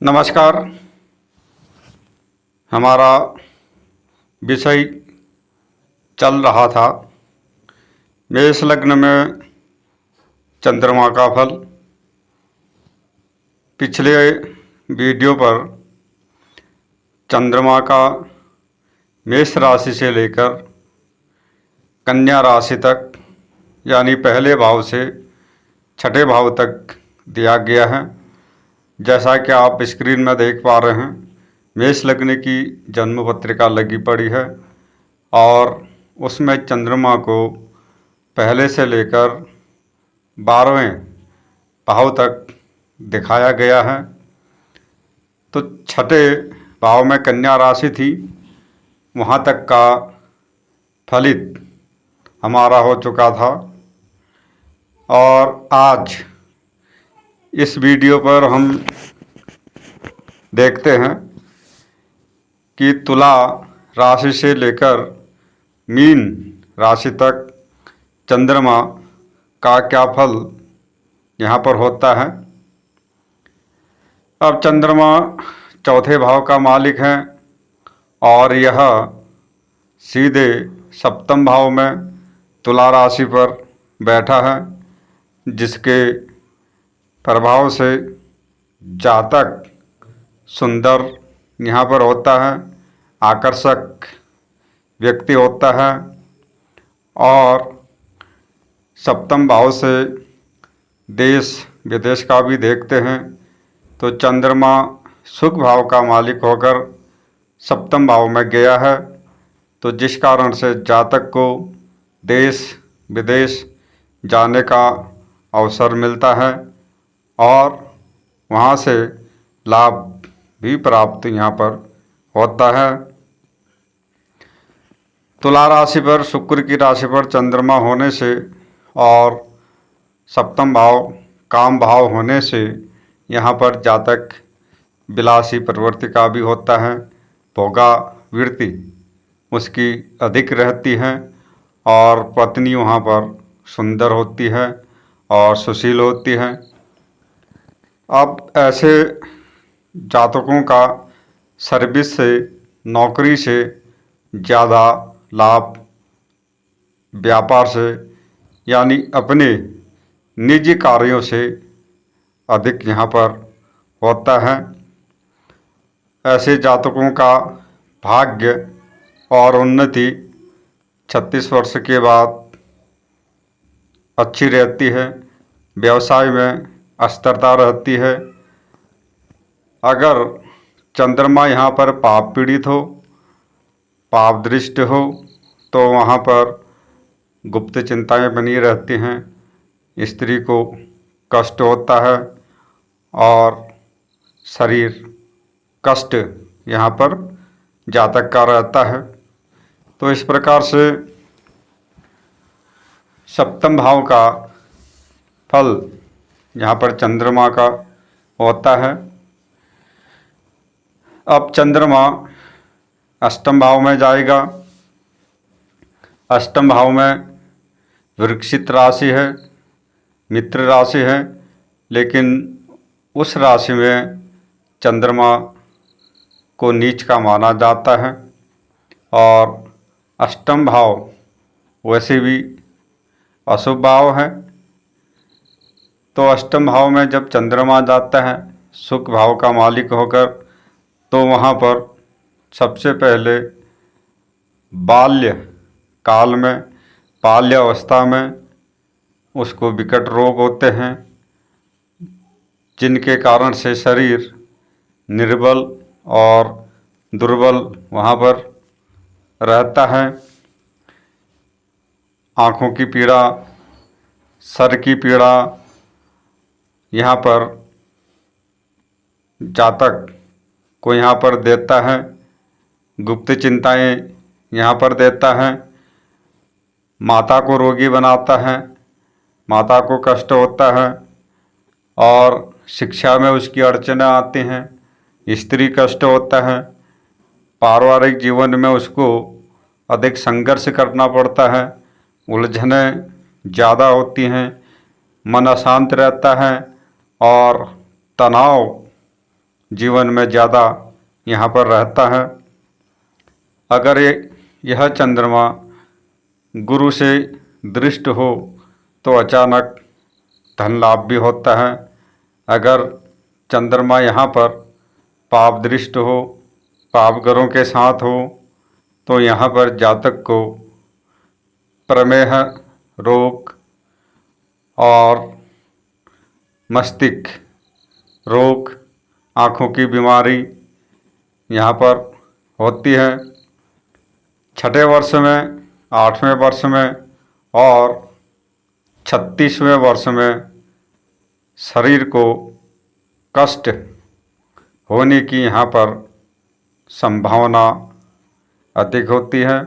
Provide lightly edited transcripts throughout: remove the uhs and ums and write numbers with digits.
नमस्कार। हमारा विषय चल रहा था मेष लग्न में चंद्रमा का फल। पिछले वीडियो पर चंद्रमा का मेष राशि से लेकर कन्या राशि तक यानी पहले भाव से छठे भाव तक दिया गया है। जैसा कि आप स्क्रीन में देख पा रहे हैं, मेष लग्न की जन्म पत्रिका लगी पड़ी है और उसमें चंद्रमा को पहले से लेकर 12वें भाव तक दिखाया गया है। तो छठे भाव में कन्या राशि थी, वहाँ तक का फलित हमारा हो चुका था और आज इस वीडियो पर हम देखते हैं कि तुला राशि से लेकर मीन राशि तक चंद्रमा का क्या फल यहाँ पर होता है। अब चंद्रमा चौथे भाव का मालिक है और यह सीधे सप्तम भाव में तुला राशि पर बैठा है, जिसके प्रभाव से जातक सुंदर यहाँ पर होता है, आकर्षक व्यक्ति होता है और सप्तम भाव से देश विदेश का भी देखते हैं तो चंद्रमा सुख भाव का मालिक होकर सप्तम भाव में गया है। तो जिस कारण से जातक को देश विदेश जाने का अवसर मिलता है और वहाँ से लाभ भी प्राप्त यहाँ पर होता है। तुला राशि पर शुक्र की राशि पर चंद्रमा होने से और सप्तम भाव काम भाव होने से यहाँ पर जातक विलासी प्रवृत्ति का भी होता है, भोगावृत्ति उसकी अधिक रहती है और पत्नी वहाँ पर सुंदर होती है और सुशील होती है। अब ऐसे जातकों का सर्विस से, नौकरी से ज़्यादा लाभ व्यापार से यानी अपने निजी कार्यों से अधिक यहाँ पर होता है। ऐसे जातकों का भाग्य और उन्नति 36 वर्ष के बाद अच्छी रहती है, व्यवसाय में स्थिरता रहती है। अगर चंद्रमा यहाँ पर पाप पीड़ित हो, पाप दृष्ट हो तो वहाँ पर गुप्त चिंताएं बनी रहती हैं, स्त्री को कष्ट होता है और शरीर कष्ट यहाँ पर जातक का रहता है। तो इस प्रकार से सप्तम भाव का फल यहाँ पर चंद्रमा का होता है। अब चंद्रमा अष्टम भाव में जाएगा। अष्टम भाव में वृश्चिक राशि है, मित्र राशि है, लेकिन उस राशि में चंद्रमा को नीच का माना जाता है और अष्टम भाव वैसे भी अशुभ भाव है। तो अष्टम भाव में जब चंद्रमा जाता है सुख भाव का मालिक होकर, तो वहाँ पर सबसे पहले बाल्य काल में, बाल्यावस्था में उसको विकट रोग होते हैं, जिनके कारण से शरीर निर्बल और दुर्बल वहाँ पर रहता है। आँखों की पीड़ा, सर की पीड़ा यहाँ पर जातक को यहाँ पर देता है, गुप्त चिंताएं यहाँ पर देता है, माता को रोगी बनाता है, माता को कष्ट होता है और शिक्षा में उसकी अड़चनें आती हैं, स्त्री कष्ट होता है, पारिवारिक जीवन में उसको अधिक संघर्ष करना पड़ता है, उलझनें ज़्यादा होती हैं, मन अशांत रहता है और तनाव जीवन में ज़्यादा यहाँ पर रहता है। अगर यह चंद्रमा गुरु से दृष्ट हो तो अचानक धन लाभ भी होता है। अगर चंद्रमा यहाँ पर पाप दृष्ट हो, पाप ग्रहों के साथ हो, तो यहाँ पर जातक को प्रमेह रोग और मस्तिष्क रोग, आँखों की बीमारी यहाँ पर होती है। छठे वर्ष में, 8वें वर्ष में और 36वें वर्ष में शरीर को कष्ट होने की यहाँ पर संभावना अधिक होती है।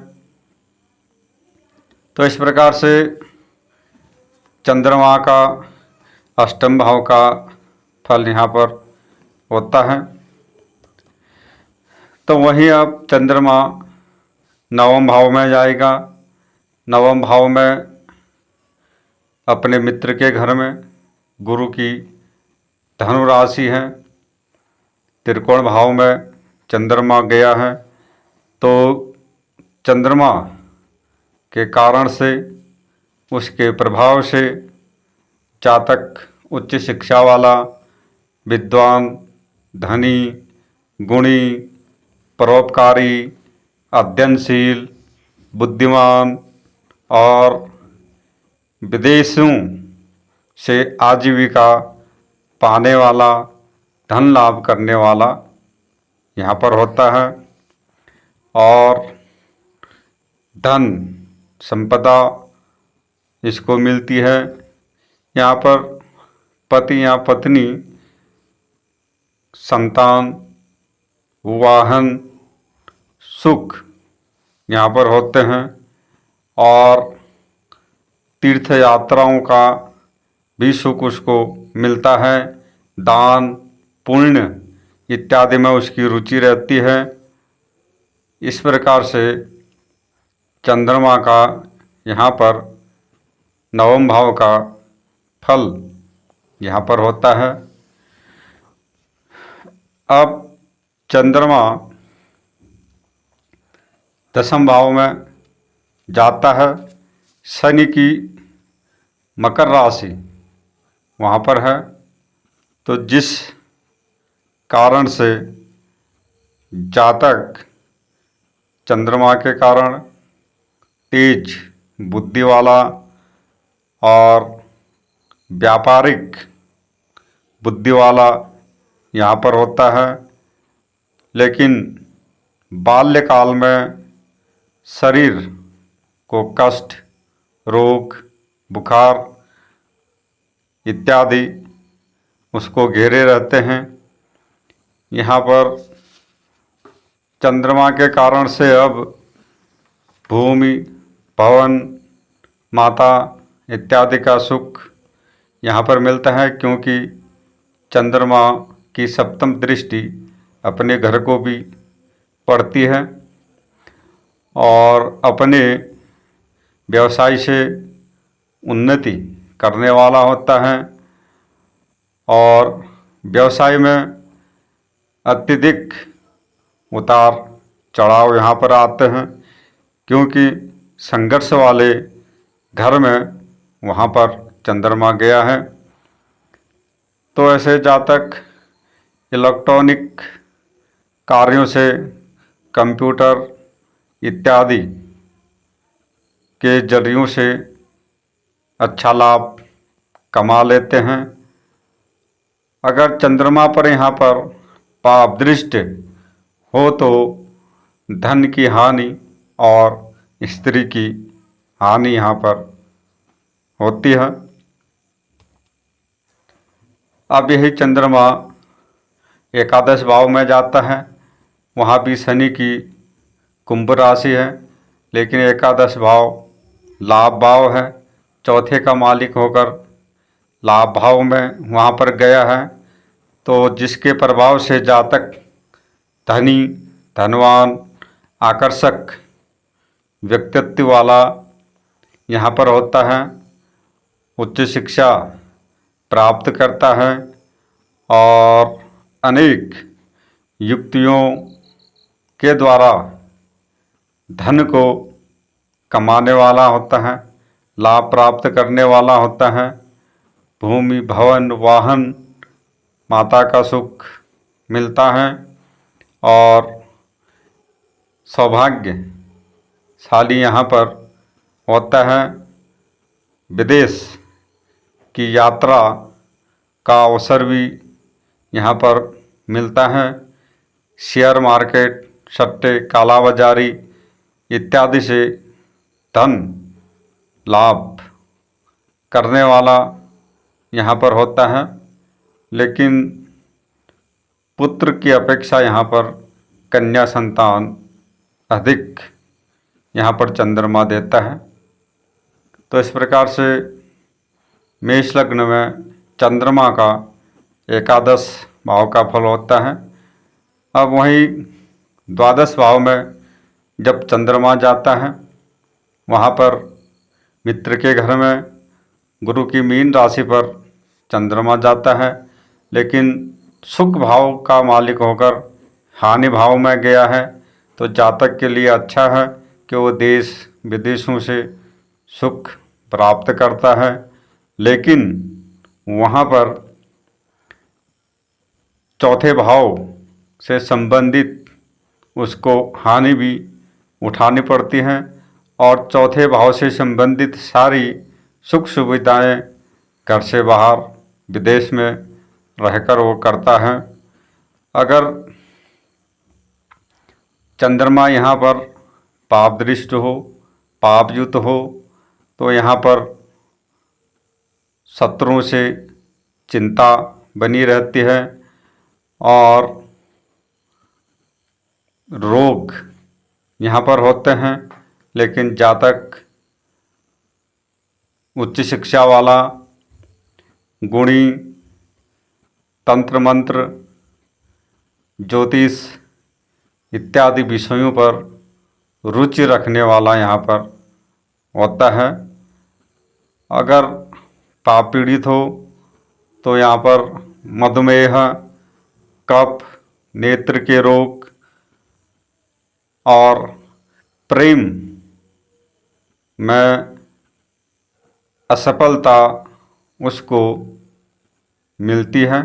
तो इस प्रकार से चंद्रमा का अष्टम भाव का फल यहाँ पर होता है। तो वहीं अब चंद्रमा नवम भाव में जाएगा। नवम भाव में अपने मित्र के घर में, गुरु की धनु राशि है, त्रिकोण भाव में चंद्रमा गया है। तो चंद्रमा के कारण से, उसके प्रभाव से जातक उच्च शिक्षा वाला, विद्वान, धनी, गुणी, परोपकारी, अध्ययनशील, बुद्धिमान और विदेशों से आजीविका पाने वाला, धन लाभ करने वाला यहाँ पर होता है। और धन संपदा इसको मिलती है। यहाँ पर पति या पत्नी, संतान, वाहन, सुख यहाँ पर होते हैं। और तीर्थ यात्राओं का भी सुख उसको मिलता है। दान पुण्य इत्यादि में उसकी रुचि रहती है। इस प्रकार से चंद्रमा का यहाँ पर नवम भाव का फल यहाँ पर होता है। अब चंद्रमा दसम भाव में जाता है। शनि की मकर राशि वहाँ पर है। तो जिस कारण से जातक चंद्रमा के कारण तेज बुद्धि वाला और व्यापारिक बुद्धि वाला यहाँ पर होता है। लेकिन बाल्यकाल में शरीर को कष्ट, रोग, बुखार इत्यादि उसको घेरे रहते हैं। यहाँ पर चंद्रमा के कारण से अब भूमि, भवन, माता इत्यादि का सुख यहाँ पर मिलता है, क्योंकि चंद्रमा की सप्तम दृष्टि अपने घर को भी पड़ती है और अपने व्यवसाय से उन्नति करने वाला होता है। और व्यवसाय में अत्यधिक उतार चढ़ाव यहाँ पर आते हैं, क्योंकि संघर्ष वाले घर में वहाँ पर चंद्रमा गया है। तो ऐसे जातक इलेक्ट्रॉनिक कार्यों से, कंप्यूटर इत्यादि के जरियों से अच्छा लाभ कमा लेते हैं। अगर चंद्रमा पर यहाँ पर पाप दृष्टि हो तो धन की हानि और स्त्री की हानि यहाँ पर होती है। अब यही चंद्रमा एकादश भाव में जाता है। वहाँ भी शनि की कुंभ राशि है, लेकिन एकादश भाव लाभ भाव है। चौथे का मालिक होकर लाभ भाव में वहाँ पर गया है। तो जिसके प्रभाव से जातक धनी, धनवान, आकर्षक व्यक्तित्व वाला यहाँ पर होता है, उच्च शिक्षा प्राप्त करता है और अनेक युक्तियों के द्वारा धन को कमाने वाला होता है, लाभ प्राप्त करने वाला होता है। भूमि, भवन, वाहन, माता का सुख मिलता है और सौभाग्यशाली यहाँ पर होता है। विदेश की यात्रा का अवसर भी यहाँ पर मिलता है। शेयर मार्केट, सट्टे, काला बाजारी इत्यादि से धन लाभ करने वाला यहाँ पर होता है। लेकिन पुत्र की अपेक्षा यहाँ पर कन्या संतान अधिक यहाँ पर चंद्रमा देता है। तो इस प्रकार से मेष लग्न में चंद्रमा का एकादश भाव का फल होता है। अब वहीं द्वादश भाव में जब चंद्रमा जाता है, वहाँ पर मित्र के घर में गुरु की मीन राशि पर चंद्रमा जाता है, लेकिन सुख भाव का मालिक होकर हानि भाव में गया है। तो जातक के लिए अच्छा है कि वो देश विदेशों से सुख प्राप्त करता है, लेकिन वहाँ पर चौथे भाव से संबंधित उसको हानि भी उठानी पड़ती है और चौथे भाव से संबंधित सारी सुख सुविधाएं घर से बाहर विदेश में रहकर वो करता है। अगर चंद्रमा यहाँ पर पाप दृष्ट हो, पापयुक्त हो, तो यहाँ पर शत्रुओं से चिंता बनी रहती है और रोग यहाँ पर होते हैं। लेकिन जातक उच्च शिक्षा वाला, गुणी, तंत्र मंत्र, ज्योतिष इत्यादि विषयों पर रुचि रखने वाला यहाँ पर होता है। अगर पाप पीड़ित हो तो यहाँ पर मधुमेह, कफ, नेत्र के रोग और प्रेम में असफलता उसको मिलती है।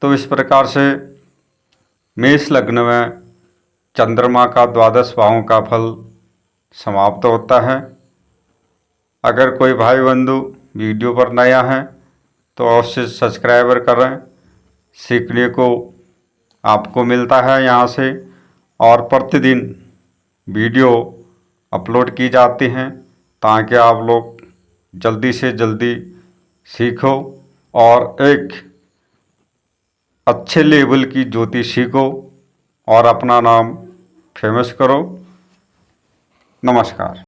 तो इस प्रकार से मेष लग्न में चंद्रमा का द्वादश भावों का फल समाप्त होता है। अगर कोई भाई बंधु वीडियो पर नया है तो अवश्य सब्सक्राइबर करें। सीखने को आपको मिलता है यहाँ से और प्रतिदिन वीडियो अपलोड की जाती हैं ताकि आप लोग जल्दी से जल्दी सीखो और एक अच्छे लेवल की ज्योतिष सीखो और अपना नाम फेमस करो। नमस्कार।